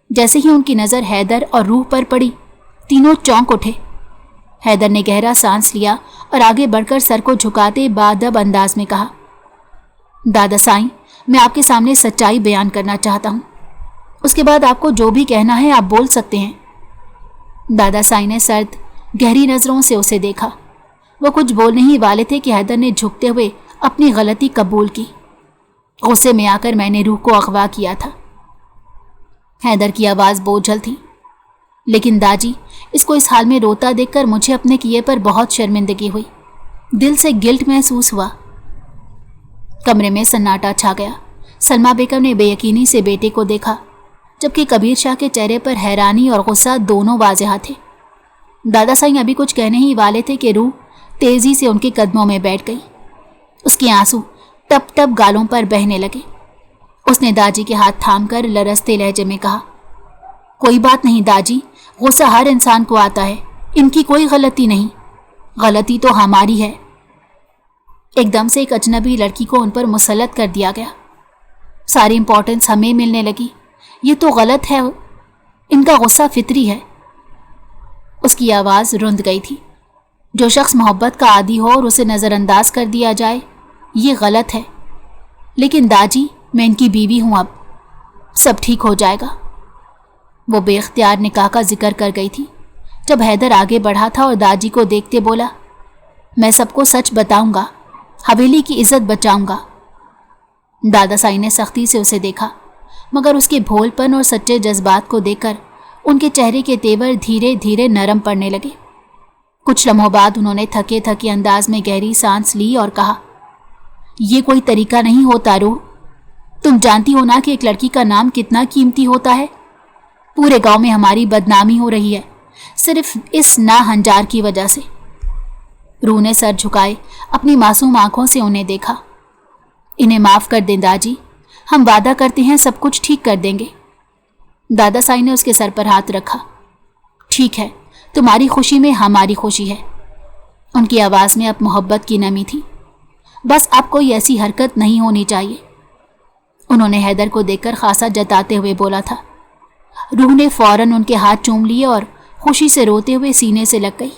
جیسے ہی ان کی نظر حیدر اور روح پر پڑی، تینوں چونک اٹھے۔ حیدر نے گہرا سانس لیا اور آگے بڑھ کر سر کو جھکاتے بادب انداز میں کہا، دادا سائیں، میں آپ کے سامنے سچائی بیان کرنا چاہتا ہوں۔ اس کے بعد آپ کو جو بھی کہنا ہے آپ بول سکتے ہیں۔ دادا سائیں نے سرد گہری نظروں سے اسے دیکھا۔ وہ کچھ بولنے ہی والے تھے کہ حیدر نے جھکتے ہوئے اپنی غلطی قبول کی۔ غصے میں آ کر میں نے روح کو اغوا کیا تھا۔ حیدر کی آواز بوجھل تھی۔ لیکن داجی، اس کو اس حال میں روتا دیکھ کر مجھے اپنے کیے پر بہت شرمندگی ہوئی۔ دل سے گلٹ محسوس ہوا۔ کمرے میں سناٹا چھا گیا۔ سلمہ بیگم نے بے یقینی سے بیٹے کو دیکھا، جبکہ کبیر شاہ کے چہرے پر حیرانی اور غصہ دونوں واضح تھے۔ دادا سائیں ابھی کچھ کہنے ہی والے تھے کہ روح تیزی سے ان کے قدموں میں بیٹھ گئی۔ اس کے آنسو ٹپ ٹپ گالوں پر بہنے لگے۔ اس نے داجی کے ہاتھ تھام کر لرزتے لہجے میں کہا، کوئی بات نہیں داجی، غصہ ہر انسان کو آتا ہے، ان کی کوئی غلطی نہیں، غلطی تو ہماری ہے۔ ایک دم سے ایک اجنبی لڑکی کو ان پر مسلط کر دیا گیا۔ ساری امپورٹنس ہمیں ملنے لگی، یہ تو غلط ہے، ان کا غصہ فطری ہے۔ اس کی آواز رند گئی تھی۔ جو شخص محبت کا عادی ہو اور اسے نظر انداز کر دیا جائے، یہ غلط ہے۔ لیکن داجی، میں ان کی بیوی ہوں، اب سب ٹھیک ہو جائے گا۔ وہ بے اختیار نکاح کا ذکر کر گئی تھی جب حیدر آگے بڑھا تھا اور داجی کو دیکھتے بولا، میں سب کو سچ بتاؤں گا، حویلی کی عزت بچاؤں گا۔ دادا سائیں نے سختی سے اسے دیکھا، مگر اس کے بھول پن اور سچے جذبات کو دیکھ کر ان کے چہرے کے تیور دھیرے دھیرے نرم پڑنے لگے۔ کچھ لمحوں بعد انہوں نے تھکے تھکے انداز میں گہری سانس لی اور کہا، یہ کوئی طریقہ نہیں ہوتا روح، تم جانتی ہو نا کہ ایک لڑکی کا نام کتنا قیمتی ہوتا ہے۔ پورے گاؤں میں ہماری بدنامی ہو رہی ہے صرف اس ناہنجار کی وجہ سے۔ روح نے سر جھکائے اپنی معصوم آنکھوں سے انہیں دیکھا۔ انہیں معاف کر دیں داجی، ہم وعدہ کرتے ہیں سب کچھ ٹھیک کر دیں گے۔ دادا سائیں نے اس کے سر پر ہاتھ رکھا۔ ٹھیک ہے، تمہاری خوشی میں ہماری خوشی ہے۔ ان کی آواز میں اب محبت کی نمی تھی۔ بس اب کوئی ایسی حرکت نہیں ہونی چاہیے۔ انہوں نے حیدر کو دیکھ کر خاصا جتاتے ہوئے بولا تھا۔ روح نے فوراً ان کے ہاتھ چوم لیے اور خوشی سے روتے ہوئے سینے سے لگ گئی۔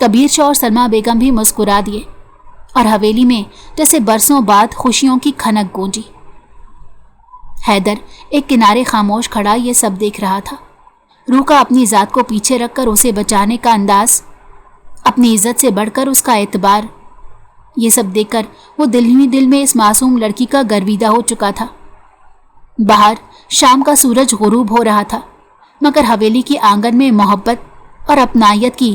کبیر شاہ اور سلمہ بیگم بھی مسکرا دیے اور حویلی میں جیسے برسوں بعد خوشیوں کی کھنک گونجی۔ حیدر ایک کنارے خاموش کھڑا یہ سب دیکھ رہا تھا۔ روح کا اپنی ذات کو پیچھے رکھ کر اسے بچانے کا انداز، اپنی عزت سے بڑھ کر اس کا اعتبار، یہ سب دیکھ کر وہ دل ہی دل میں اس معصوم لڑکی کا گرویدہ ہو چکا تھا۔ باہر شام کا سورج غروب ہو رہا تھا، مگر حویلی کی آنگن میں محبت اور اپنائیت کی